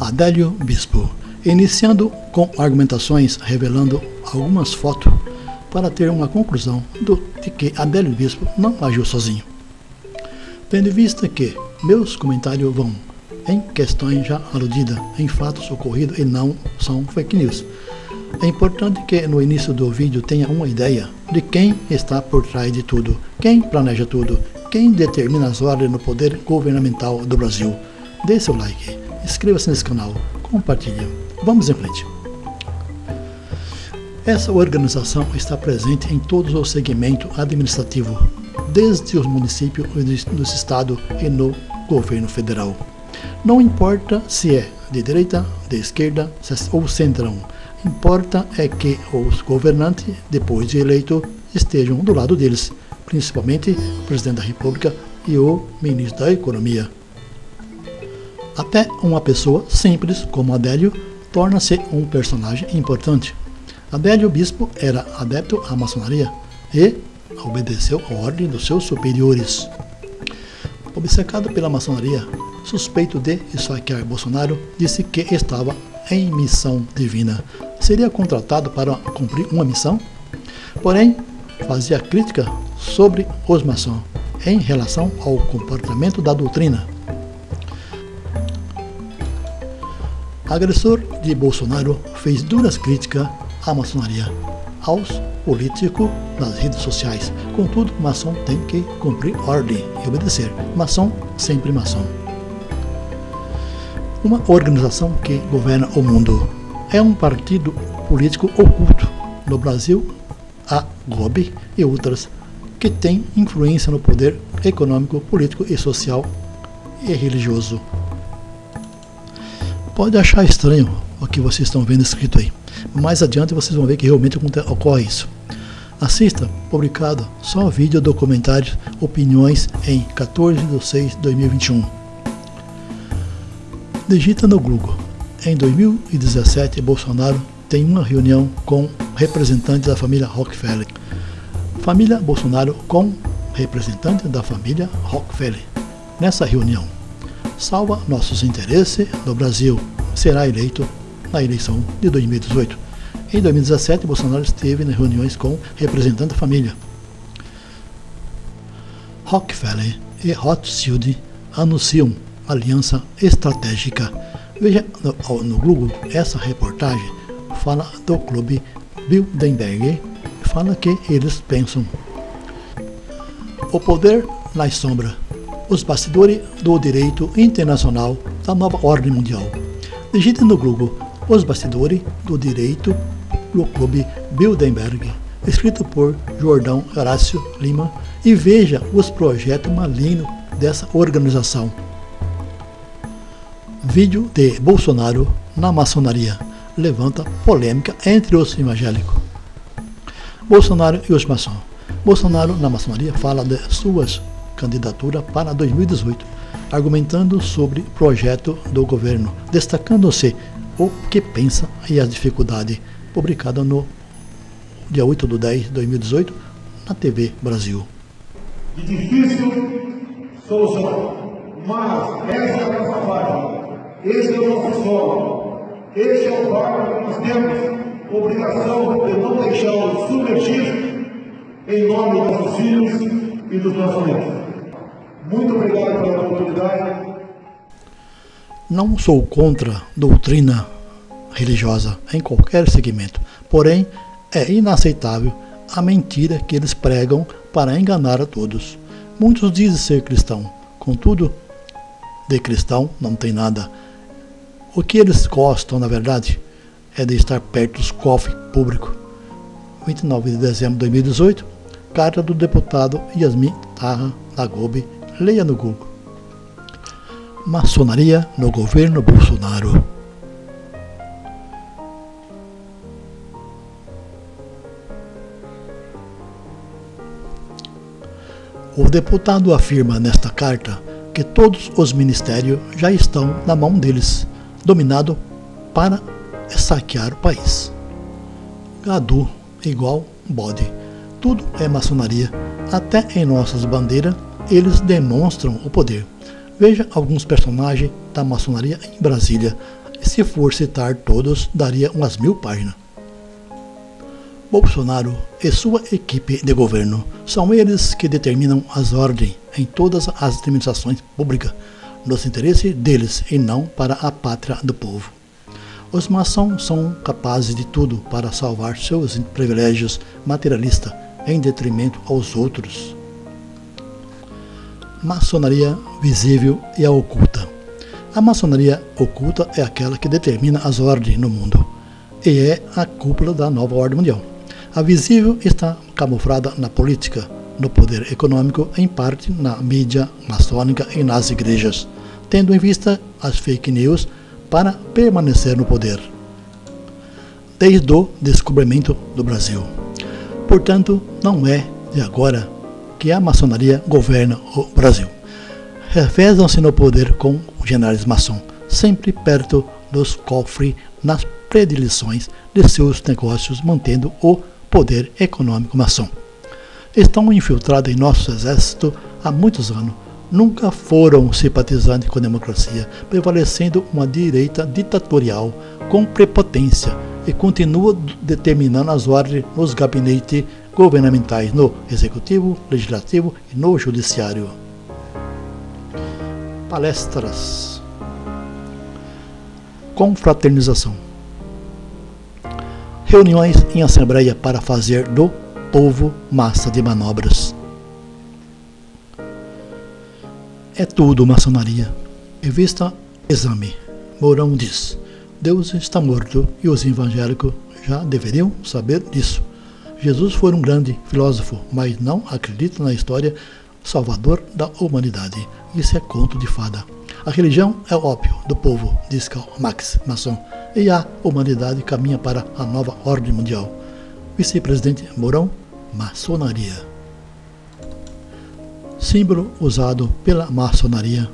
Adélio Bispo, iniciando com argumentações revelando algumas fotos para ter uma conclusão de que Adélio Bispo não agiu sozinho. Tendo em vista que meus comentários vão em questões já aludidas em fatos ocorridos e não são fake news, é importante que no início do vídeo tenha uma ideia de quem está por trás de tudo, quem planeja tudo, quem determina as ordens no poder governamental do Brasil. Dê seu like, inscreva-se nesse canal, compartilhe. Vamos em frente. Essa organização está presente em todos os segmentos administrativos, desde os municípios dos estados e no governo federal. Não importa se é de direita, de esquerda ou centrão, importa é que os governantes, depois de eleito, estejam do lado deles, principalmente o presidente da República e o ministro da Economia. Até uma pessoa simples como Adélio torna-se um personagem importante. Adélio Bispo era adepto à maçonaria e obedeceu a ordem dos seus superiores. Obcecado pela maçonaria, suspeito de esfaquear Bolsonaro, disse que estava em missão divina. Seria contratado para cumprir uma missão? Porém, fazia crítica sobre os maçons em relação ao comportamento da doutrina. Agressor de Bolsonaro fez duras críticas à maçonaria, aos políticos nas redes sociais. Contudo, maçom tem que cumprir ordem e obedecer. Maçom, sempre maçom. Uma organização que governa o mundo. É um partido político oculto. No Brasil, a GOB e outras que têm influência no poder econômico, político e social e religioso. Pode achar estranho o que vocês estão vendo escrito aí. Mais adiante vocês vão ver que realmente ocorre isso. Assista, publicado, só vídeo, documentários, opiniões em 14/6/2021. Digita no Google. Em 2017, Bolsonaro tem uma reunião com representantes da família Rockefeller. Família Bolsonaro com representantes da família Rockefeller. Nessa reunião, salva nossos interesses no Brasil. Será eleito na eleição de 2018. Em 2017, Bolsonaro esteve nas reuniões com representantes da família Rockefeller e Rothschild anunciam aliança estratégica. Veja no Google, essa reportagem fala do clube Bilderberg, fala que eles pensam. O poder nas sombras, os bastidores do direito internacional da nova ordem mundial. Digite no Google os bastidores do direito do clube Bilderberg, escrito por Jordão Horácio Lima, e veja os projetos malignos dessa organização. Vídeo de Bolsonaro na maçonaria levanta polêmica entre os evangélicos. Bolsonaro e os maçons. Bolsonaro na maçonaria fala de suas candidaturas para 2018, argumentando sobre o projeto do governo, destacando-se o que pensa e as dificuldades, publicado no dia 8/10/2018 na TV Brasil. De difícil solução, mas essa é a nossa página. Esse é o nosso solo, esse é o barco que nós temos obrigação de não deixá-lo submergir em nome dos nossos filhos e dos nossos netos. Muito obrigado pela oportunidade. Não sou contra doutrina religiosa em qualquer segmento, porém é inaceitável a mentira que eles pregam para enganar a todos. Muitos dizem ser cristão, contudo, de cristão não tem nada. O que eles gostam, na verdade, é de estar perto dos cofres públicos. 29 de dezembro de 2018, carta do deputado Yasmin Taha da GOB. Leia no Google. Maçonaria no governo Bolsonaro. O deputado afirma nesta carta que todos os ministérios já estão na mão deles, dominado para saquear o país. Gadu igual bode. Tudo é maçonaria. Até em nossas bandeiras eles demonstram o poder. Veja alguns personagens da maçonaria em Brasília E se for citar todos, daria umas 1000 páginas. Bolsonaro e sua equipe de governo são eles que determinam as ordens em todas as administrações públicas, nos interesses deles e não para a pátria do povo. Os maçons são capazes de tudo para salvar seus privilégios materialistas em detrimento aos outros. Maçonaria visível e a oculta. A maçonaria oculta é aquela que determina as ordens no mundo e é a cúpula da nova ordem mundial. A visível está camuflada na política, no poder econômico, em parte na mídia maçônica e nas igrejas, tendo em vista as fake news para permanecer no poder, desde o descobrimento do Brasil. Portanto, não é de agora que a maçonaria governa o Brasil. Revezam-se no poder com generais maçom, sempre perto dos cofres nas predileções de seus negócios, mantendo o poder econômico maçom. Estão infiltrados em nosso exército há muitos anos. Nunca foram simpatizantes com a democracia, prevalecendo uma direita ditatorial com prepotência e continuam determinando as ordens nos gabinetes governamentais, no executivo, legislativo e no judiciário. Palestras. Confraternização. Reuniões em assembleia para fazer do povo massa de manobras. É tudo maçonaria. Revista Exame. Mourão diz: Deus está morto e os evangélicos já deveriam saber disso. Jesus foi um grande filósofo, mas não acredita na história salvador da humanidade. Isso é conto de fada. A religião é o ópio do povo, diz Karl Marx, maçom, e a humanidade caminha para a nova ordem mundial. Vice-presidente Mourão, maçonaria. Símbolo usado pela maçonaria.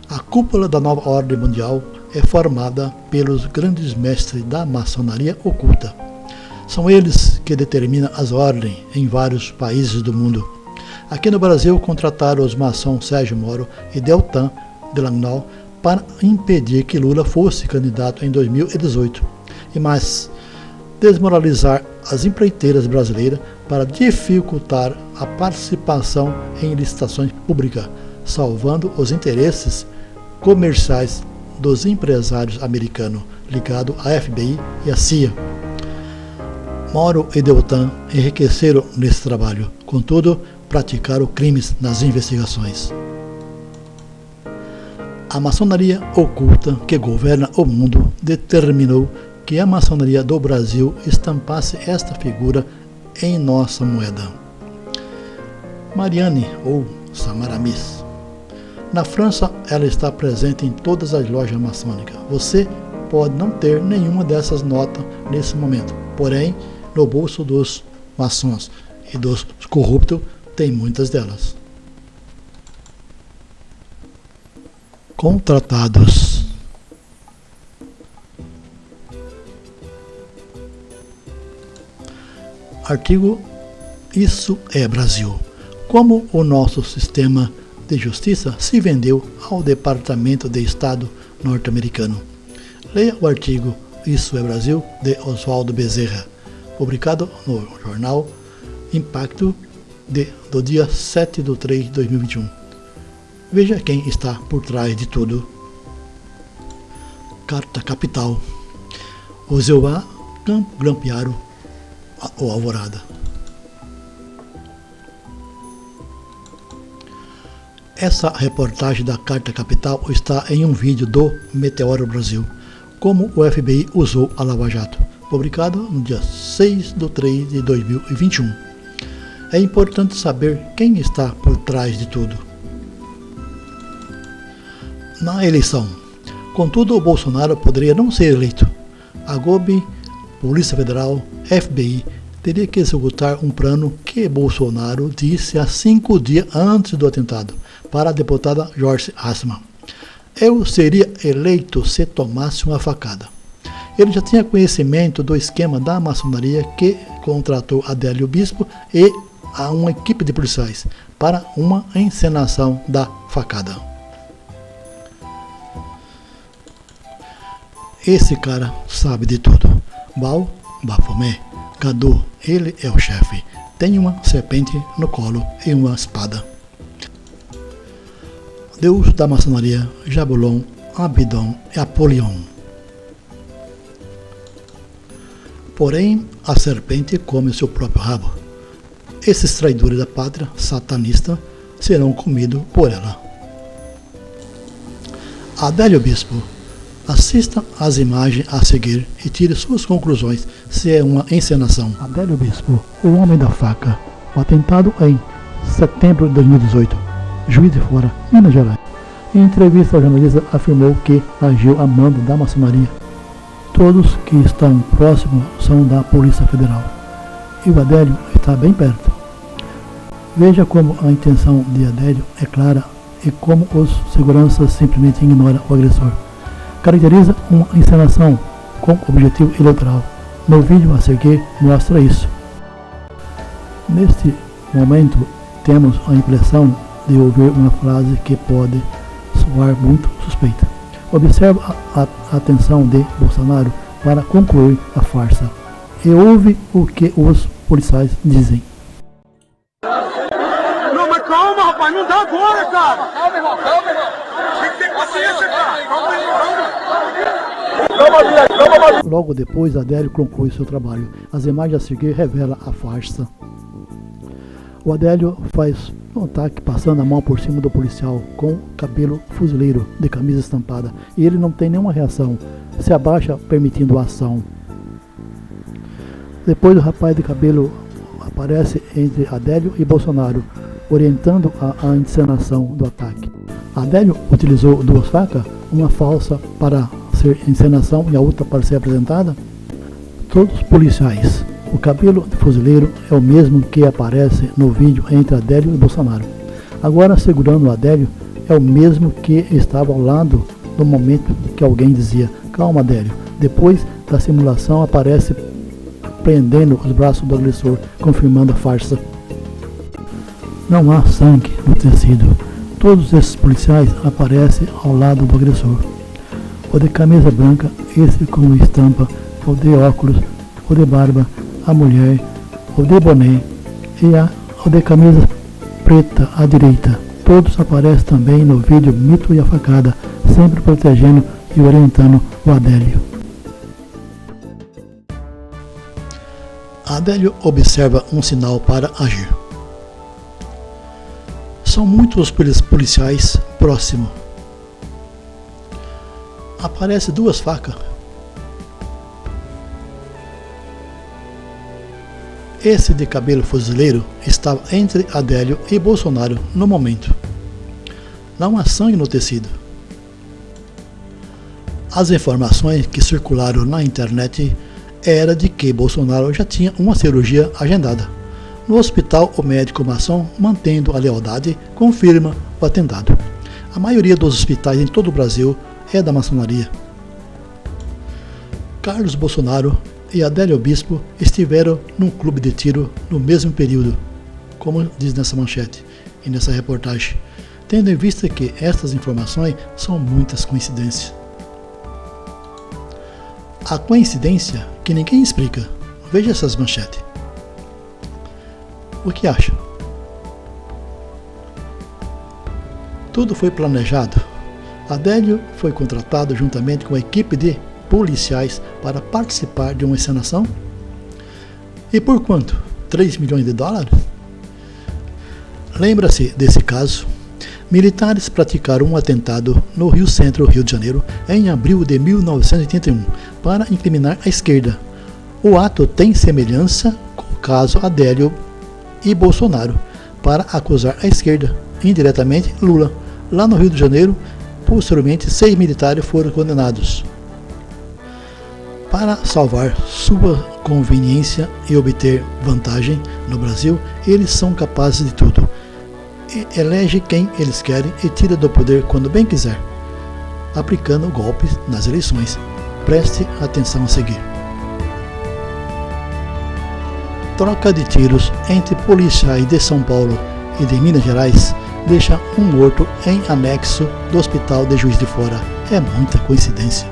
A cúpula da nova ordem mundial é formada pelos grandes mestres da maçonaria oculta. São eles que determinam as ordens em vários países do mundo. Aqui no Brasil, contrataram os maçons Sérgio Moro e Deltan Dallagnol para impedir que Lula fosse candidato em 2018. E mais, desmoralizar as empreiteiras brasileiras para dificultar a participação em licitações públicas, salvando os interesses comerciais dos empresários americanos ligados à FBI e à CIA. Moro e Deltan enriqueceram nesse trabalho, contudo, praticaram crimes nas investigações. A maçonaria oculta que governa o mundo determinou que a maçonaria do Brasil estampasse esta figura em nossa moeda. Marianne, ou Samaramis. Na França, ela está presente em todas as lojas maçônicas. Você pode não ter nenhuma dessas notas nesse momento, porém, no bolso dos maçons e dos corruptos tem muitas delas. Contratados. Artigo: Isso é Brasil. Como o nosso sistema de justiça se vendeu ao Departamento de Estado norte-americano. Leia o artigo Isso é Brasil, de Oswaldo Bezerra, publicado no jornal Impacto do dia 7/3 de 2021. Veja quem está por trás de tudo. Carta Capital. O Jeová grampearam o Alvorada. Essa reportagem da Carta Capital está em um vídeo do Meteoro Brasil, como o FBI usou a Lava Jato, publicado no dia 6/3 de 2021. É importante saber quem está por trás de tudo. Na eleição, contudo, o Bolsonaro poderia não ser eleito. A GOB, Polícia Federal, FBI, teria que executar um plano que Bolsonaro disse há 5 dias antes do atentado para a deputada Joyce Hasselmann. Eu seria eleito se tomasse uma facada. Ele já tinha conhecimento do esquema da maçonaria que contratou Adélio Bispo e a uma equipe de policiais para uma encenação da facada. Esse cara sabe de tudo. Baal, Bafomé, Gadu, ele é o chefe. Tem uma serpente no colo e uma espada. Deus da maçonaria, Jabulon, Abidon e Apolion. Porém, a serpente come o seu próprio rabo. Esses traidores da pátria satanista serão comidos por ela. Adélio Bispo, assista às imagens a seguir e tire suas conclusões se é uma encenação. Adélio Bispo, o homem da faca. O atentado em setembro de 2018. Juiz de Fora, Minas Gerais. Em entrevista ao jornalista afirmou que agiu a mando da maçonaria. Todos que estão próximos são da Polícia Federal. E o Adélio está bem perto. Veja como a intenção de Adélio é clara e como os seguranças simplesmente ignoram o agressor. Caracteriza uma encenação com objetivo eleitoral. No vídeo a seguir mostra isso. Neste momento temos a impressão de ouvir uma frase que pode soar muito suspeita. Observa a atenção de Bolsonaro para concluir a farsa e ouve o que os policiais dizem. Não, mas calma, rapaz, não dá agora, cara. Calma, irmão. Tem que ter paciência, cara. Calma. Logo depois, Adélio conclui seu trabalho. As imagens a seguir revelam a farsa. O Adélio faz um ataque passando a mão por cima do policial com cabelo fuzileiro de camisa estampada e ele não tem nenhuma reação, se abaixa permitindo a ação. Depois o rapaz de cabelo aparece entre Adélio e Bolsonaro, orientando a encenação do ataque. Adélio utilizou duas facas, uma falsa para ser encenação e a outra para ser apresentada. Todos os policiais. O cabelo de fuzileiro é o mesmo que aparece no vídeo entre Adélio e Bolsonaro. Agora, segurando o Adélio, é o mesmo que estava ao lado no momento que alguém dizia: calma, Adélio. Depois da simulação, aparece prendendo os braços do agressor, confirmando a farsa. Não há sangue no tecido. Todos esses policiais aparecem ao lado do agressor. O de camisa branca, esse com estampa, o de óculos, o de barba, a mulher, o de boné e o de camisa preta à direita. Todos aparecem também no vídeo Mito e a Facada, sempre protegendo e orientando o Adélio. Adélio observa um sinal para agir. São muitos os policiais próximos. Aparecem duas facas. Esse de cabelo fuzileiro estava entre Adélio e Bolsonaro no momento. Não há sangue no tecido. As informações que circularam na internet era de que Bolsonaro já tinha uma cirurgia agendada. No hospital, o médico maçom, mantendo a lealdade, confirma o atentado. A maioria dos hospitais em todo o Brasil é da maçonaria. Carlos Bolsonaro e Adélio Bispo estiveram num clube de tiro no mesmo período, como diz nessa manchete e nessa reportagem, tendo em vista que estas informações são muitas coincidências. A coincidência que ninguém explica. Veja essas manchetes. O que acha? Tudo foi planejado. Adélio foi contratado juntamente com a equipe de policiais para participar de uma encenação? E por quanto? 3 milhões de dólares? Lembra-se desse caso? Militares praticaram um atentado no Rio Centro, Rio de Janeiro, em abril de 1981, para incriminar a esquerda. O ato tem semelhança com o caso Adélio e Bolsonaro, para acusar a esquerda, indiretamente Lula. Lá no Rio de Janeiro, posteriormente, 6 militares foram condenados. Para salvar sua conveniência e obter vantagem no Brasil, eles são capazes de tudo. Elege quem eles querem e tira do poder quando bem quiser, aplicando golpes nas eleições. Preste atenção a seguir. Troca de tiros entre policiais de São Paulo e de Minas Gerais deixa um morto em anexo do hospital de Juiz de Fora. É muita coincidência.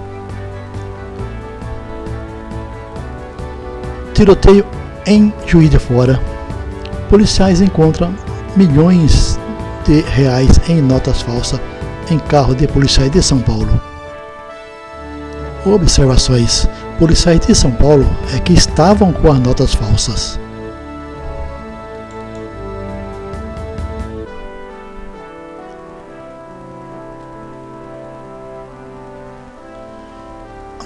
Tiroteio em Juiz de Fora. Policiais encontram milhões de reais em notas falsas em carro de policiais de São Paulo. Observações. Policiais de São Paulo é que estavam com as notas falsas.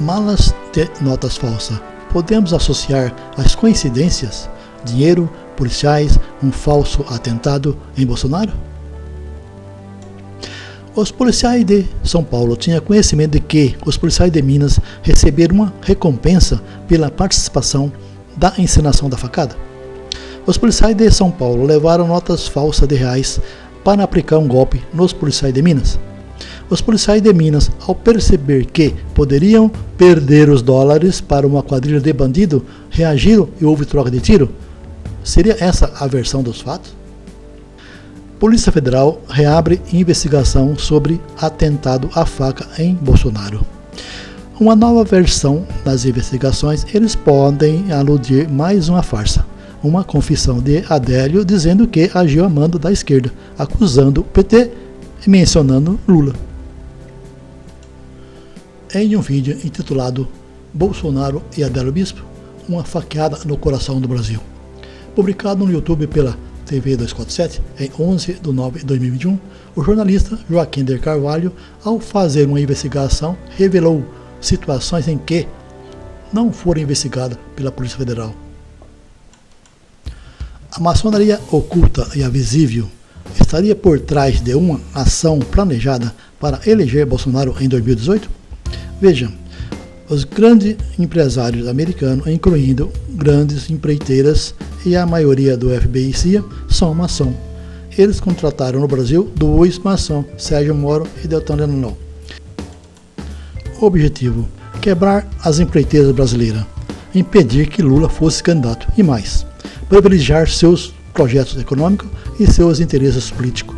Malas de notas falsas. Podemos associar as coincidências? Dinheiro, policiais, um falso atentado em Bolsonaro? Os policiais de São Paulo tinham conhecimento de que os policiais de Minas receberam uma recompensa pela participação da encenação da facada. Os policiais de São Paulo levaram notas falsas de reais para aplicar um golpe nos policiais de Minas. Os policiais de Minas, ao perceber que poderiam perder os dólares para uma quadrilha de bandido, reagiram e houve troca de tiro? Seria essa a versão dos fatos? Polícia Federal reabre investigação sobre atentado à faca em Bolsonaro. Uma nova versão das investigações, eles podem aludir mais uma farsa. Uma confissão de Adélio dizendo que agiu a mando da esquerda, acusando o PT e mencionando Lula. Em um vídeo intitulado Bolsonaro e Adélio Bispo, uma faqueada no coração do Brasil, publicado no YouTube pela TV 247, em 11 de nove de 2021, o jornalista Joaquim de Carvalho, ao fazer uma investigação, revelou situações em que não foram investigadas pela Polícia Federal. A maçonaria oculta e a visível estaria por trás de uma ação planejada para eleger Bolsonaro em 2018? Veja, os grandes empresários americanos, incluindo grandes empreiteiras e a maioria do FBI e CIA, são maçom. Eles contrataram no Brasil dois maçons, Sérgio Moro e Deltan Dallagnol. Objetivo: quebrar as empreiteiras brasileiras, impedir que Lula fosse candidato e mais, privilegiar seus projetos econômicos e seus interesses políticos.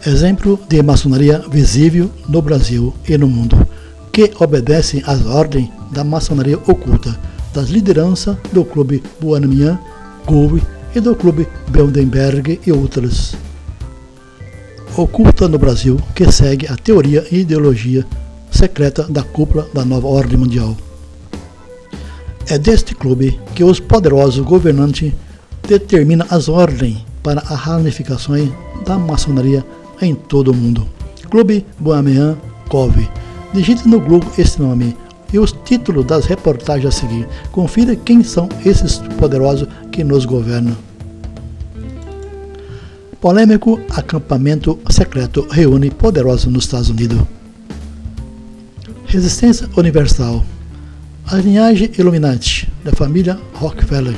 Exemplo de maçonaria visível no Brasil e no mundo, que obedecem às ordens da maçonaria oculta, das lideranças do Clube Buanamian, Gove e do Clube Bilderberg e outras. Oculta no Brasil, que segue a teoria e ideologia secreta da cúpula da nova ordem mundial. É deste clube que os poderosos governantes determinam as ordens para as ramificações da maçonaria em todo o mundo. Clube Buanamian Gove. Digite no Google esse nome e os títulos das reportagens a seguir. Confira quem são esses poderosos que nos governam. Polêmico acampamento secreto reúne poderosos nos Estados Unidos. Resistência Universal. A linhagem Illuminati da família Rockefeller.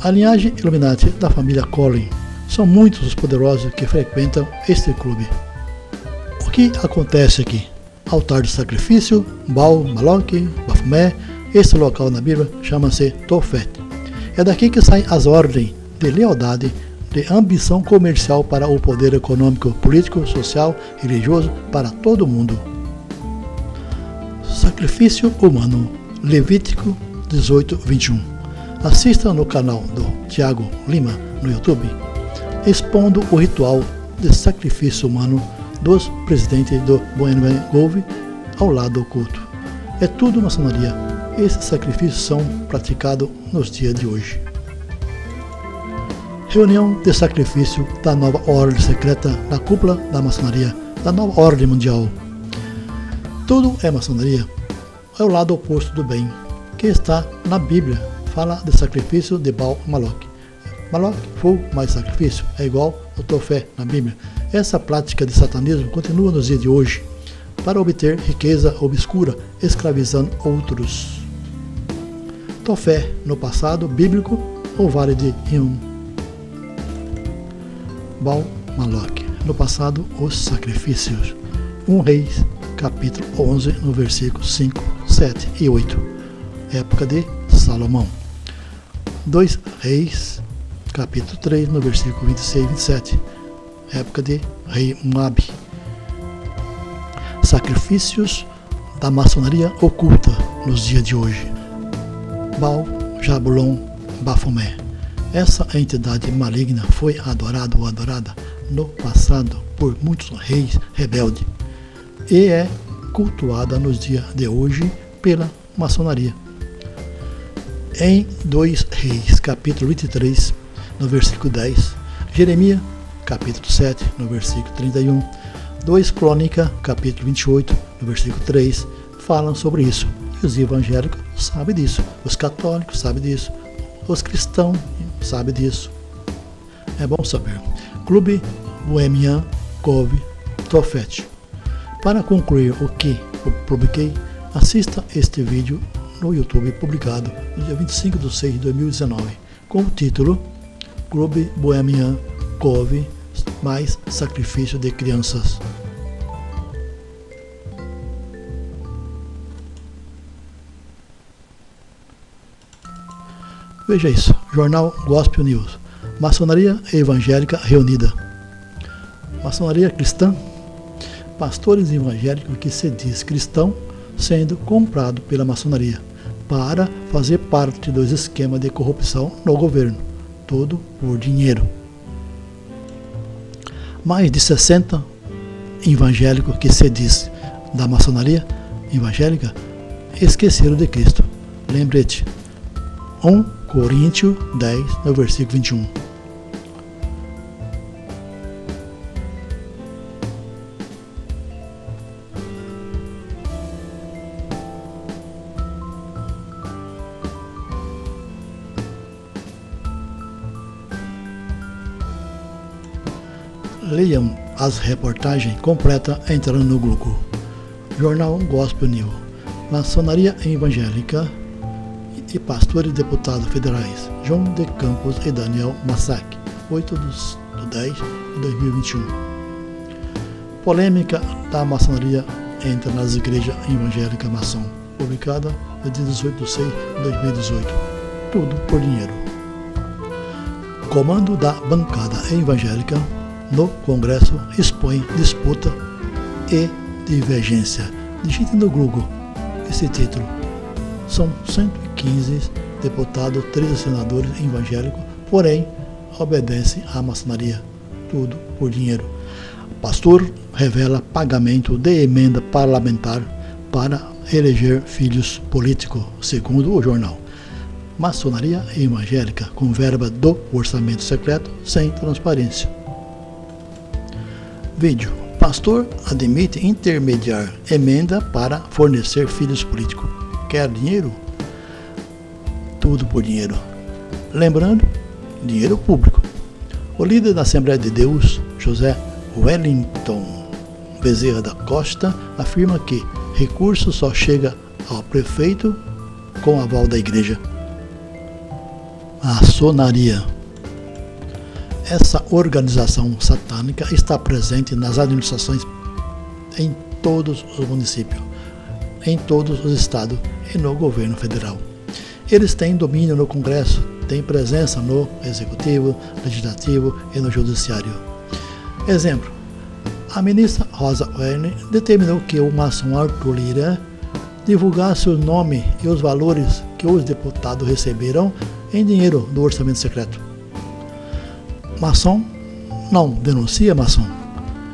A linhagem Illuminati da família Collins. São muitos os poderosos que frequentam este clube. O que acontece aqui? Altar de sacrifício, Baal, Maloque, Bafomé. Este local na Bíblia chama-se Tofet. É daqui que saem as ordens de lealdade, de ambição comercial para o poder econômico, político, social e religioso para todo o mundo. Sacrifício humano, Levítico 18:21. Assista no canal do Tiago Lima no YouTube, expondo o ritual de sacrifício humano dos presidentes do Buanamian Gove ao lado oculto. É tudo maçonaria. Esses sacrifícios são praticados nos dias de hoje. Reunião de sacrifício da nova ordem secreta da cúpula da maçonaria, da nova ordem mundial. Tudo é maçonaria. É o lado oposto do bem, que está na Bíblia. Fala de sacrifício de Baal Maloque. Maloque, fogo mais sacrifício, é igual ao Tofé na Bíblia. Essa prática de satanismo continua nos dias de hoje, para obter riqueza obscura, escravizando outros. Tofé, no passado bíblico, o vale de Rion. Baal Maloque, no passado, os sacrifícios. 1 Reis, capítulo 11, no versículo 5, 7 e 8. Época de Salomão. 2 Reis, capítulo 3, no versículo 26 e 27. Época de rei Moabe. Sacrifícios da maçonaria oculta nos dias de hoje. Baal, Jabulon, Bafomé. Essa entidade maligna foi adorada ou adorada no passado por muitos reis rebeldes e é cultuada nos dias de hoje pela maçonaria. Em 2 Reis, capítulo 23, no versículo 10, Jeremias, capítulo 7, no versículo 31, 2 Crônica, capítulo 28, no versículo 3, falam sobre isso. E os evangélicos sabem disso, os católicos sabem disso, os cristãos sabem disso. É bom saber. Clube Bohemian Cove Tofet. Para concluir o que eu publiquei, assista este vídeo no YouTube publicado no dia 25 de 6 de 2019 com o título Clube Bohemian Cove mais sacrifício de crianças. Veja isso, Jornal Gospel News. Maçonaria evangélica reunida. Maçonaria cristã. Pastores evangélicos que se diz cristão sendo comprado pela maçonaria para fazer parte dos esquemas de corrupção no governo. Tudo por dinheiro. Mais de 60 evangélicos que se diz da maçonaria evangélica esqueceram de Cristo. Lembrete, 1 Coríntios 10, no versículo 21. Leiam as reportagens completas entrando no Google. Jornal Gospel News. Maçonaria evangélica e pastores e deputados federais João de Campos e Daniel Massac, 8 de 10 de 2021. Polêmica da maçonaria entra nas igrejas evangélicas maçom, publicada no dia 18 de 6 de 2018. Tudo por dinheiro. Comando da bancada evangélica no Congresso expõe disputa e divergência. Digite no Google esse título. São 115 deputados, 13 senadores evangélicos, porém obedecem à maçonaria. Tudo por dinheiro. Pastor revela pagamento de emenda parlamentar para eleger filhos políticos, segundo o jornal. Maçonaria evangélica com verba do orçamento secreto sem transparência. Vídeo. Pastor admite intermediar emenda para fornecer filhos políticos. Quer dinheiro? Tudo por dinheiro. Lembrando, dinheiro público. O líder da Assembleia de Deus, José Wellington Bezerra da Costa, afirma que recurso só chega ao prefeito com aval da igreja. Maçonaria. Essa organização satânica está presente nas administrações em todos os municípios, em todos os estados e no governo federal. Eles têm domínio no Congresso, têm presença no Executivo, Legislativo e no Judiciário. Exemplo, a ministra Rosa Weber determinou que o maçom Arthur Lira divulgasse o nome e os valores que os deputados receberam em dinheiro do orçamento secreto. Maçom não denuncia maçom.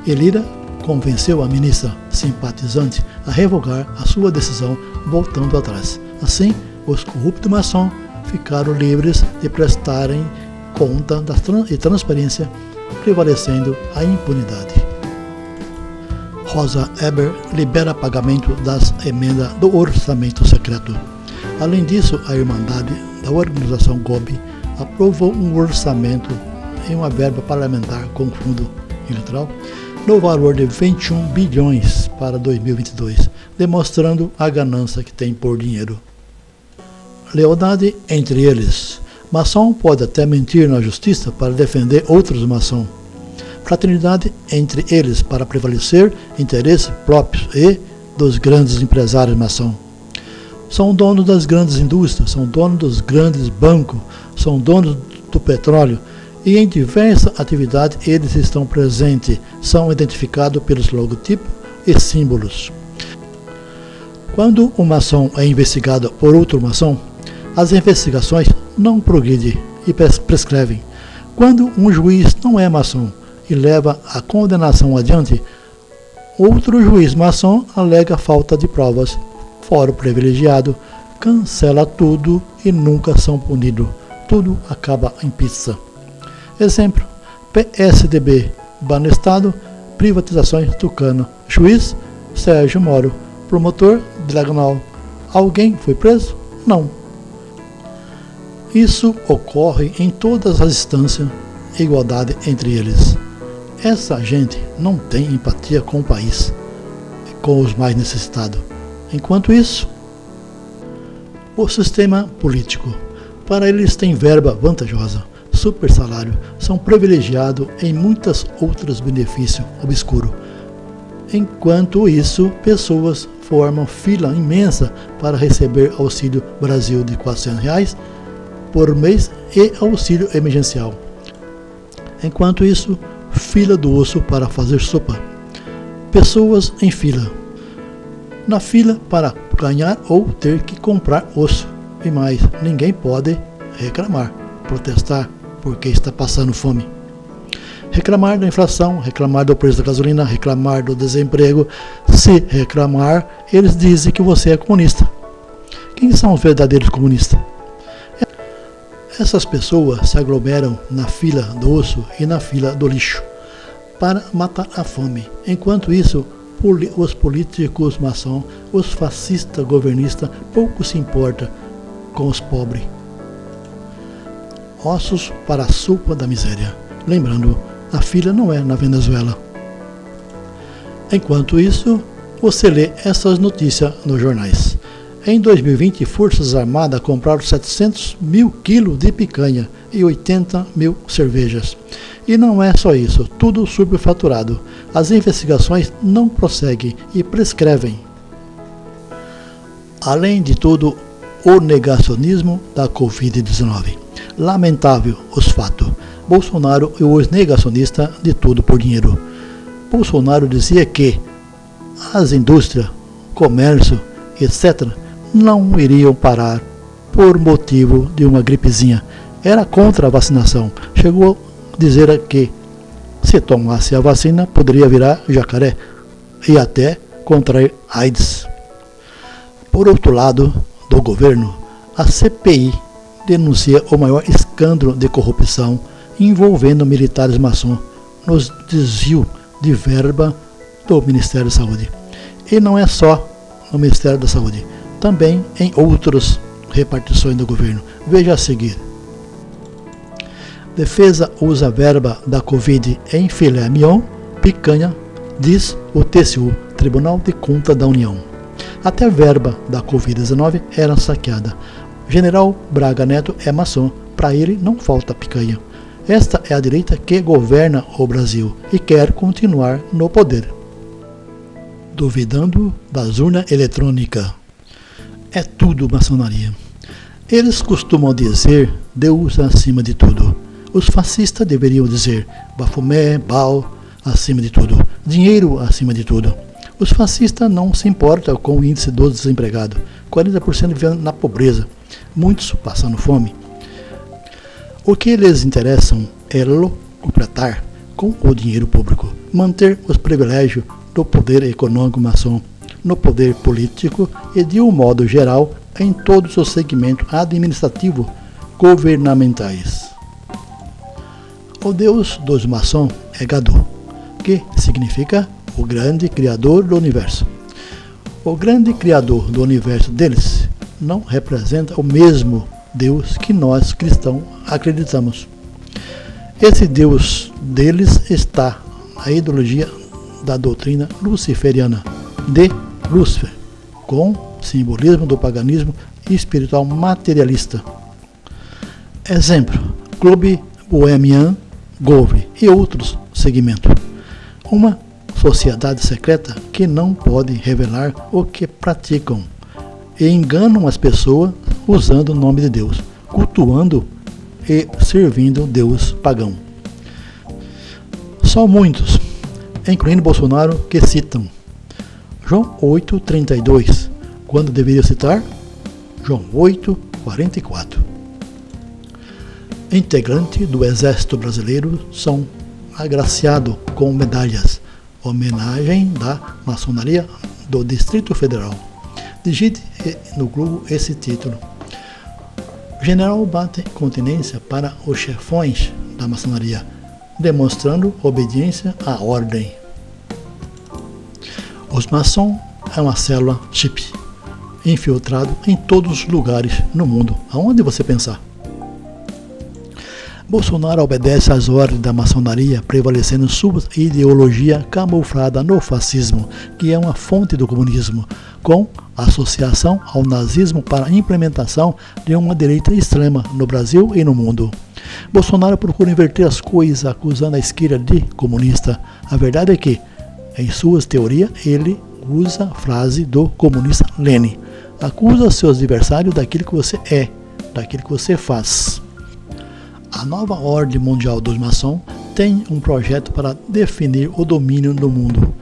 E Lira convenceu a ministra simpatizante a revogar a sua decisão voltando atrás. Assim, os corruptos maçom ficaram livres de prestarem conta e transparência, prevalecendo a impunidade. Rosa Weber libera pagamento das emendas do orçamento secreto. Além disso, a Irmandade da Organização GOB aprovou um orçamento em uma verba parlamentar com fundo eleitoral no valor de 21 bilhões para 2022, demonstrando a ganância que tem por dinheiro. Lealdade entre eles. Maçom pode até mentir na justiça para defender outros maçom. Fraternidade entre eles para prevalecer interesses próprios e dos grandes empresários maçom. São donos das grandes indústrias, são donos dos grandes bancos, são donos do petróleo, e em diversas atividades eles estão presentes, são identificados pelos logotipos e símbolos. Quando um maçom é investigado por outro maçom, as investigações não progridem e prescrevem. Quando um juiz não é maçom e leva a condenação adiante, outro juiz maçom alega falta de provas, fórum privilegiado, cancela tudo e nunca são punidos. Tudo acaba em pizza. Exemplo: PSDB, Banestado, privatizações Tucano. Juiz: Sérgio Moro. Promotor: Diagonal. Alguém foi preso? Não. Isso ocorre em todas as instâncias, igualdade entre eles. Essa gente não tem empatia com o país, com os mais necessitados. Enquanto isso, o sistema político, para eles tem verba vantajosa, super salário, são privilegiados em muitos outros benefícios obscuros. Enquanto isso, pessoas formam fila imensa para receber auxílio Brasil de R$400 por mês e auxílio emergencial. Enquanto isso, fila do osso para fazer sopa. Pessoas em fila. Na fila para ganhar ou ter que comprar osso. E mais, ninguém pode reclamar, protestar, porque está passando fome. Reclamar da inflação, reclamar do preço da gasolina, reclamar do desemprego. Se reclamar, eles dizem que você é comunista. Quem são os verdadeiros comunistas? Essas pessoas se aglomeram na fila do osso e na fila do lixo para matar a fome. Enquanto isso, os políticos maçons, os fascistas governistas, pouco se importam com os pobres. Ossos para a sopa da miséria. Lembrando, a fila não é na Venezuela. Enquanto isso, você lê essas notícias nos jornais. Em 2020, Forças Armadas compraram 700 mil quilos de picanha e 80 mil cervejas. E não é só isso, tudo superfaturado. As investigações não prosseguem e prescrevem. Além de tudo, o negacionismo da Covid-19. Lamentável os fatos. Bolsonaro é o negacionista de tudo por dinheiro. Bolsonaro dizia que as indústrias, comércio, etc., não iriam parar por motivo de uma gripezinha. Era contra a vacinação. Chegou a dizer que se tomasse a vacina poderia virar jacaré e até contrair AIDS. Por outro lado do governo, a CPI denuncia o maior escândalo de corrupção envolvendo militares maçons nos desvio de verba do Ministério da Saúde. E não é só no Ministério da Saúde, também em outras repartições do governo. Veja a seguir. Defesa usa verba da Covid em filé mignon, picanha, diz o TCU, Tribunal de Contas da União. Até a verba da Covid-19 era saqueada. General Braga Neto é maçom, para ele não falta picanha. Esta é a direita que governa o Brasil e quer continuar no poder. Duvidando das urnas eletrônicas. É tudo maçonaria. Eles costumam dizer Deus acima de tudo. Os fascistas deveriam dizer Bafomé, Baal acima de tudo. Dinheiro acima de tudo. Os fascistas não se importam com o índice dos desempregados. 40% vivendo na pobreza. Muitos passando fome. O que eles interessam é lucrar com o dinheiro público, manter os privilégios do poder econômico maçom, no poder político e, de um modo geral, em todos os segmentos administrativos governamentais. O deus dos maçons é Gadu, que significa o grande criador do universo. O grande criador do universo deles não representa o mesmo Deus que nós cristãos acreditamos. Esse Deus deles está na ideologia da doutrina luciferiana de Lúcifer, com simbolismo do paganismo espiritual materialista. Exemplo: Clube Bohemian Grove e outros segmentos. Uma sociedade secreta que não pode revelar o que praticam e enganam as pessoas usando o nome de Deus, cultuando e servindo Deus pagão. São muitos, incluindo Bolsonaro, que citam João 8,32. quando deveria citar João 8:44. Integrantes do Exército Brasileiro são agraciados com medalhas, homenagem da maçonaria do Distrito Federal. Digite no Google esse título. O general bate continência para os chefões da maçonaria, demonstrando obediência à ordem. Os maçons é uma célula chip, infiltrado em todos os lugares no mundo, aonde você pensar. Bolsonaro obedece às ordens da maçonaria, prevalecendo sua ideologia camuflada no fascismo, que é uma fonte do comunismo, com associação ao nazismo para a implementação de uma direita extrema no Brasil e no mundo. Bolsonaro procura inverter as coisas, acusando a esquerda de comunista. A verdade é que, em suas teorias, ele usa a frase do comunista Lenin. Acusa seus adversários daquilo que você é, daquilo que você faz. A nova ordem mundial dos maçons tem um projeto para definir o domínio do mundo.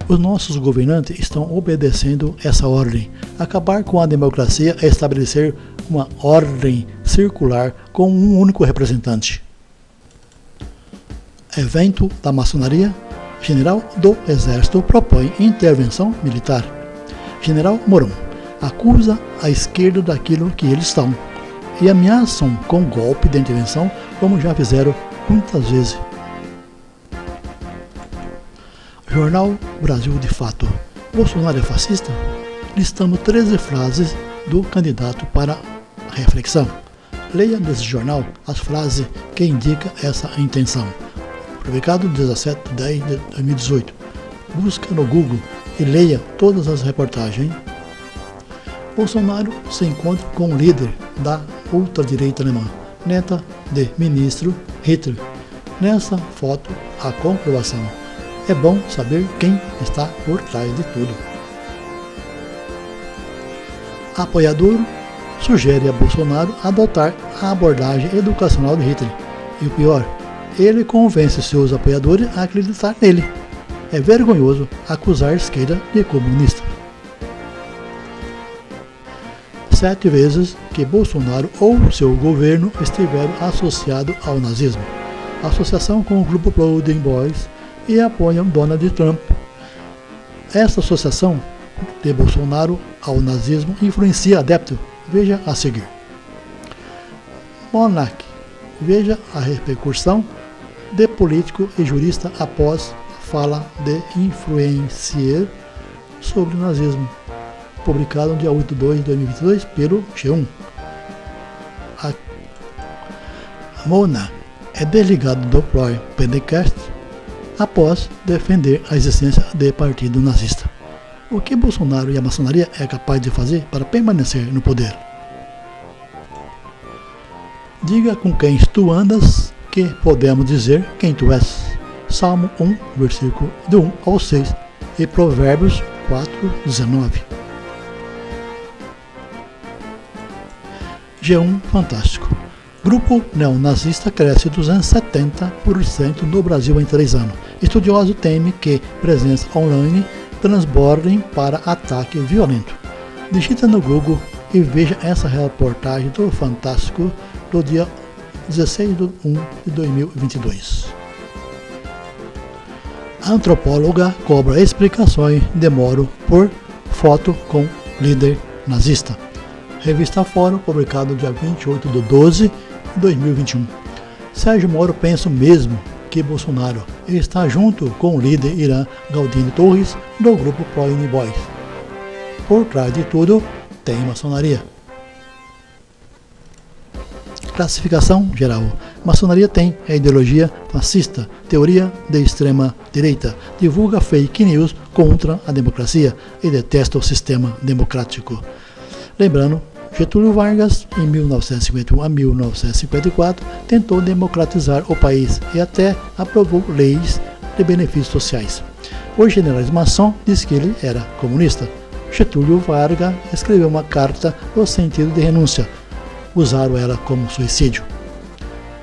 Os nossos governantes estão obedecendo essa ordem. Acabar com a democracia é estabelecer uma ordem circular com um único representante. Evento da maçonaria. General do Exército propõe intervenção militar. General Mourão acusa a esquerda daquilo que eles são e ameaçam com golpe de intervenção, como já fizeram muitas vezes. Jornal Brasil de Fato. Bolsonaro é fascista? Listamos 13 frases do candidato para reflexão. Leia nesse jornal as frases que indicam essa intenção. Publicado 17/10/2018. Busca no Google e leia todas as reportagens. Bolsonaro se encontra com o líder da ultradireita alemã, neta de ministro Hitler. Nessa foto, a comprovação. É bom saber quem está por trás de tudo. Apoiador sugere a Bolsonaro adotar a abordagem educacional de Hitler. E o pior, ele convence seus apoiadores a acreditar nele. É vergonhoso acusar a esquerda de comunista. 7 vezes que Bolsonaro ou seu governo estiveram associados ao nazismo. Associação com o grupo Proud Boys e apoiam Donald Trump. Essa associação de Bolsonaro ao nazismo influencia adeptos. Veja a seguir. Monark. Veja a repercussão de político e jurista após fala de influencer sobre o nazismo, publicado no dia 8/2/2022 pelo G1. A Mona é desligado do podcast após defender a existência de partido nazista. O que Bolsonaro e a maçonaria é capaz de fazer para permanecer no poder? Diga com quem tu andas, que podemos dizer quem tu és. Salmo 1, versículo do 1 ao 6 e Provérbios 4:19. G1 Fantástico. Grupo neonazista cresce 270% no Brasil em 3 anos. Estudioso teme que presença online transbordem para ataque violento. Digita no Google e veja essa reportagem do Fantástico do dia 16/1/2022. Antropóloga cobra explicações de Moro por foto com líder nazista. Revista Fórum, publicado dia 28/12/2021. Sérgio Moro pensa mesmo que Bolsonaro está junto com o líder Irã Galdino Torres do grupo Proud Boys. Por trás de tudo tem maçonaria. Classificação geral. Maçonaria tem a ideologia fascista, teoria de extrema direita, divulga fake news contra a democracia e detesta o sistema democrático. Lembrando, Getúlio Vargas, em 1951 a 1954, tentou democratizar o país e até aprovou leis de benefícios sociais. O general maçom disse que ele era comunista. Getúlio Vargas escreveu uma carta no sentido de renúncia. Usaram ela como suicídio.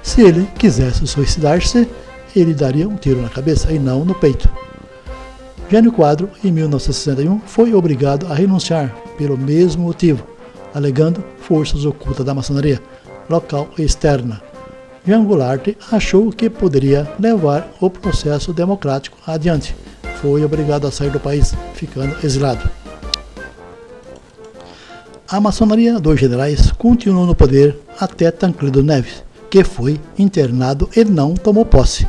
Se ele quisesse suicidar-se, ele daria um tiro na cabeça e não no peito. Jânio Quadro, em 1961, foi obrigado a renunciar pelo mesmo motivo, alegando forças ocultas da maçonaria, local e externa. Jean Goulart achou que poderia levar o processo democrático adiante. Foi obrigado a sair do país, ficando exilado. A maçonaria dos generais continuou no poder até Tancredo Neves, que foi internado e não tomou posse.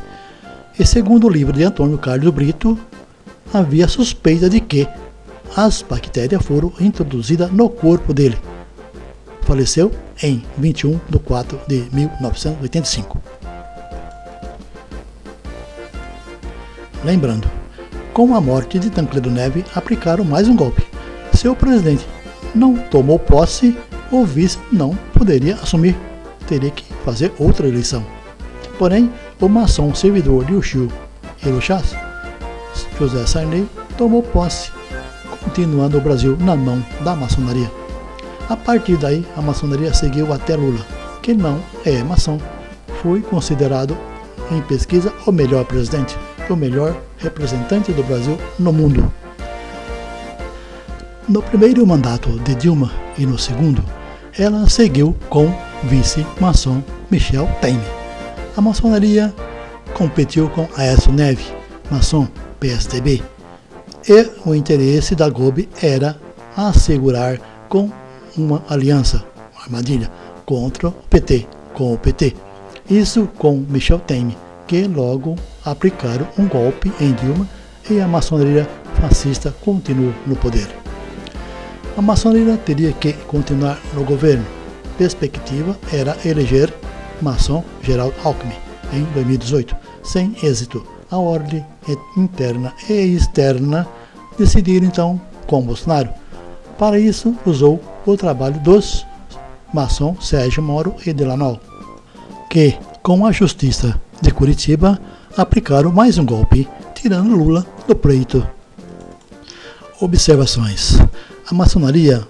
E segundo o livro de Antônio Carlos Brito, havia suspeita de que as bactérias foram introduzidas no corpo dele. Faleceu em 21 de 4 de 1985. Lembrando, com a morte de Tancredo Neves, aplicaram mais um golpe. Seu presidente não tomou posse, o vice não poderia assumir, teria que fazer outra eleição. Porém, o maçom servidor de Uchiu Hiroshas, José Sarney, tomou posse, continuando o Brasil na mão da maçonaria. A partir daí, a maçonaria seguiu até Lula, que não é maçom. Foi considerado em pesquisa o melhor presidente, o melhor representante do Brasil no mundo. No primeiro mandato de Dilma e no segundo, ela seguiu com vice-maçom Michel Temer. A maçonaria competiu com Aécio Neves, maçom PSDB, e o interesse da GOB era assegurar com uma aliança, uma armadilha, contra o PT, com o PT. Isso com Michel Temer, que logo aplicaram um golpe em Dilma e a maçonaria fascista continuou no poder. A maçonaria teria que continuar no governo. Perspectiva era eleger maçom Geraldo Alckmin em 2018, sem êxito. A ordem interna e externa decidiram então com Bolsonaro. Para isso, usou o trabalho dos maçom Sérgio Moro e Delano, que, com a Justiça de Curitiba, aplicaram mais um golpe, tirando Lula do pleito. Observações. A maçonaria,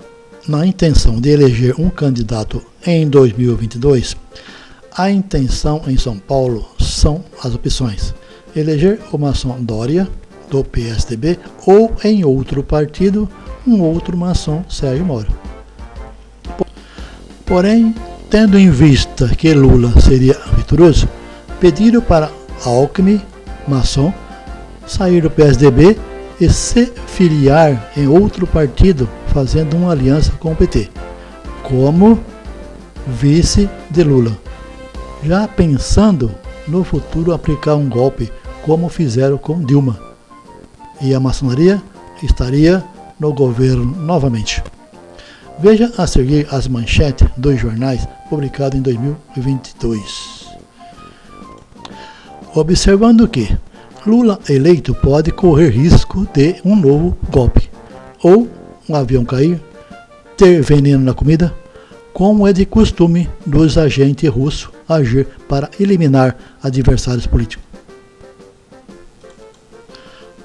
na intenção de eleger um candidato em 2022, a intenção em São Paulo são as opções: eleger o maçom Dória, do PSDB, ou em outro partido, um outro maçom Sérgio Moro. Porém, tendo em vista que Lula seria vitorioso, pediram para Alckmin, maçom, sair do PSDB e se filiar em outro partido, fazendo uma aliança com o PT, como vice de Lula, já pensando no futuro aplicar um golpe, como fizeram com Dilma, e a maçonaria estaria no governo novamente. Veja a seguir as manchetes dos jornais publicados em 2022. Observando que Lula eleito pode correr risco de um novo golpe, ou um avião cair, ter veneno na comida, como é de costume dos agentes russos agir para eliminar adversários políticos.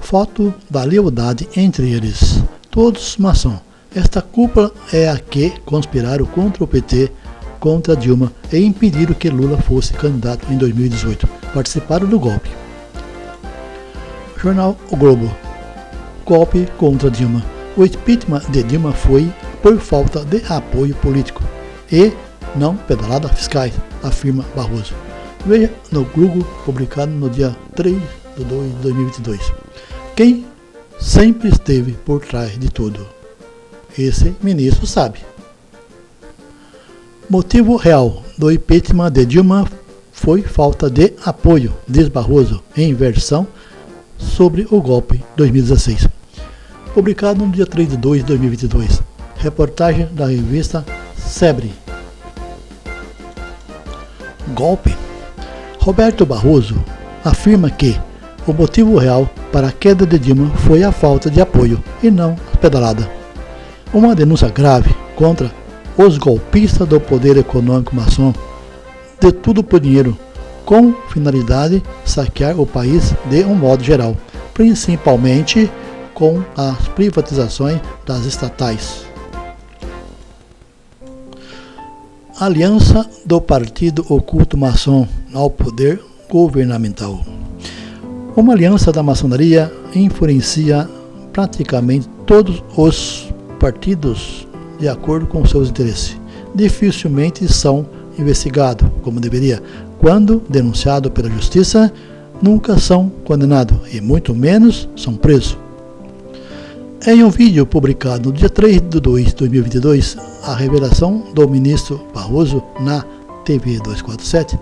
Foto da lealdade entre eles, todos maçom. Esta cúpula é a que conspiraram contra o PT, contra Dilma e impediram que Lula fosse candidato em 2018. Participaram do golpe. Jornal O Globo. Golpe contra Dilma. O impeachment de Dilma foi por falta de apoio político e não pedalada fiscais, afirma Barroso. Veja no Globo, publicado no dia 3 de 2 de 2022. Quem sempre esteve por trás de tudo? Esse ministro sabe. Motivo real do impeachment de Dilma foi falta de apoio, diz Barroso, em versão sobre o golpe 2016. Publicado no dia 3 de 2 de 2022. Reportagem da revista Sebre. Golpe. Roberto Barroso afirma que o motivo real para a queda de Dilma foi a falta de apoio e não a pedalada. Uma denúncia grave contra os golpistas do poder econômico maçom, de tudo por dinheiro, com finalidade de saquear o país de um modo geral, principalmente com as privatizações das estatais. Aliança do Partido Oculto Maçom ao poder governamental. Uma aliança da maçonaria influencia praticamente todos os partidos de acordo com seus interesses. Dificilmente são investigados como deveria. Quando denunciados pela justiça, nunca são condenados e muito menos são presos. Em um vídeo publicado no dia 3 de 2 de 2022, a revelação do ministro Barroso na TV 247,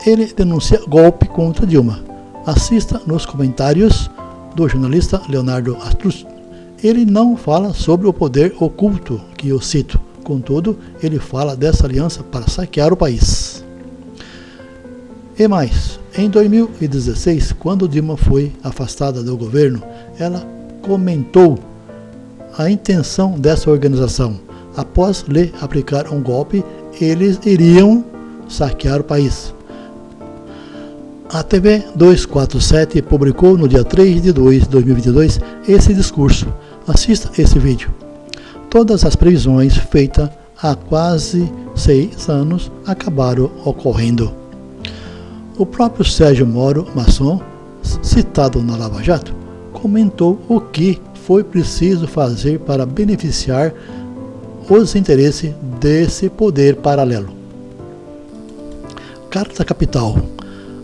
ele denuncia golpe contra Dilma. Assista nos comentários do jornalista Leonardo Astruz. Ele não fala sobre o poder oculto que eu cito, contudo, ele fala dessa aliança para saquear o país. E mais, em 2016, quando Dilma foi afastada do governo, ela comentou a intenção dessa organização. Após lhe aplicar um golpe, eles iriam saquear o país. A TV 247 publicou no dia 3 de 2 de 2022 esse discurso. Assista esse vídeo. Todas as previsões feitas há quase 6 anos acabaram ocorrendo. O próprio Sérgio Moro, maçom, citado na Lava Jato, comentou o que foi preciso fazer para beneficiar os interesses desse poder paralelo. Carta Capital.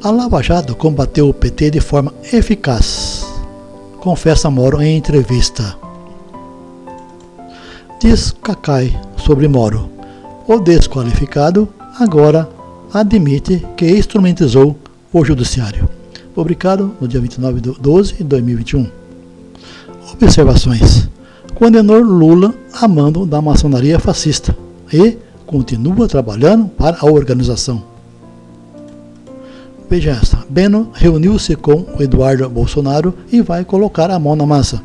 A Lava Jato combateu o PT de forma eficaz, confessa Moro em entrevista. Diz Cacai sobre Moro. O desqualificado agora admite que instrumentalizou o judiciário. Publicado no dia 29 de 12 de 2021. Observações. Condenou Lula a mando da maçonaria fascista e continua trabalhando para a organização. Veja esta. Beno reuniu-se com o Eduardo Bolsonaro e vai colocar a mão na massa.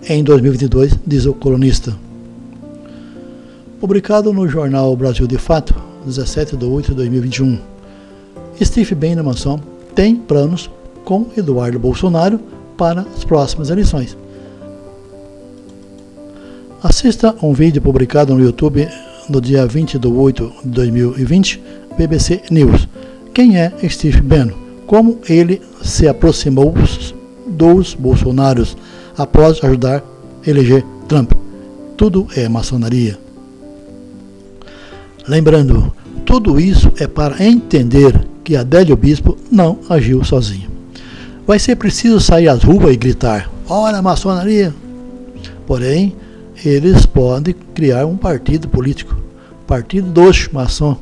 Em 2022, diz o colunista. Publicado no jornal Brasil de Fato, 17 de 8 de 2021. Steve Bannon maçom tem planos com Eduardo Bolsonaro para as próximas eleições. Assista um vídeo publicado no YouTube no dia 20 de 8 de 2020, BBC News. Quem é Steve Bannon? Como ele se aproximou dos Bolsonaros após ajudar a eleger Trump? Tudo é maçonaria. Lembrando, tudo isso é para entender que Adélio Bispo não agiu sozinho. Vai ser preciso sair às ruas e gritar, ora maçonaria! Porém, eles podem criar um partido político, partido dos maçons,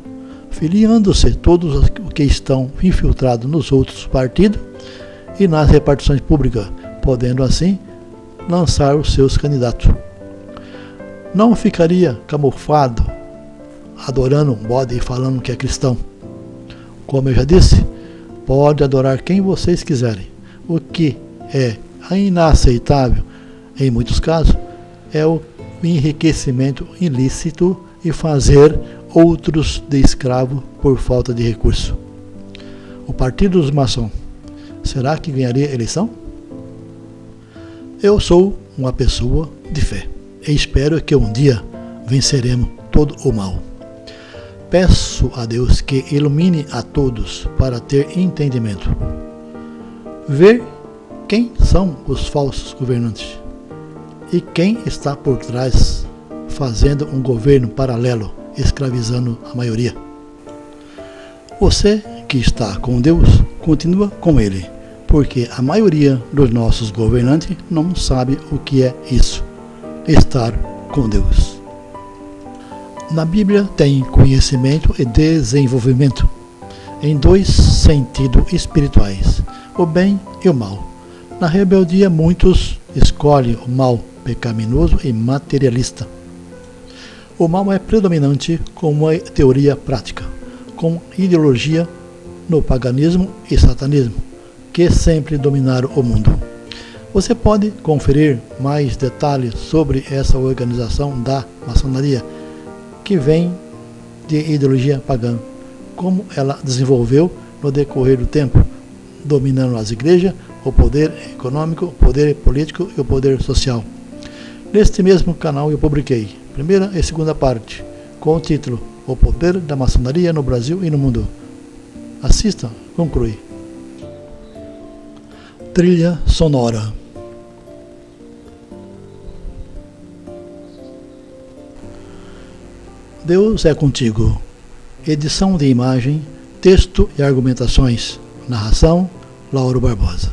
filiando-se todos os que estão infiltrados nos outros partidos e nas repartições públicas, podendo assim lançar os seus candidatos. Não ficaria camuflado, adorando um bode e falando que é cristão. Como eu já disse, pode adorar quem vocês quiserem. O que é inaceitável, em muitos casos, é o enriquecimento ilícito e fazer outros de escravo por falta de recurso. O Partido dos Maçons, será que ganharia eleição? Eu sou uma pessoa de fé e espero que um dia venceremos todo o mal. Peço a Deus que ilumine a todos para ter entendimento. Ver quem são os falsos governantes e quem está por trás fazendo um governo paralelo, escravizando a maioria. Você que está com Deus, continua com Ele, porque a maioria dos nossos governantes não sabe o que é isso, estar com Deus. Na Bíblia tem conhecimento e desenvolvimento, em dois sentidos espirituais, o bem e o mal. Na rebeldia, muitos escolhem o mal pecaminoso e materialista. O mal é predominante como uma teoria prática, com ideologia no paganismo e satanismo, que sempre dominaram o mundo. Você pode conferir mais detalhes sobre essa organização da maçonaria, que vem de ideologia pagã, como ela desenvolveu no decorrer do tempo, dominando as igrejas, o poder econômico, o poder político e o poder social. Neste mesmo canal eu publiquei primeira e segunda parte, com o título O Poder da Maçonaria no Brasil e no Mundo. Assista, conclui. Trilha sonora. Deus é contigo. Edição de imagem, texto e argumentações. Narração, Lauro Barbosa.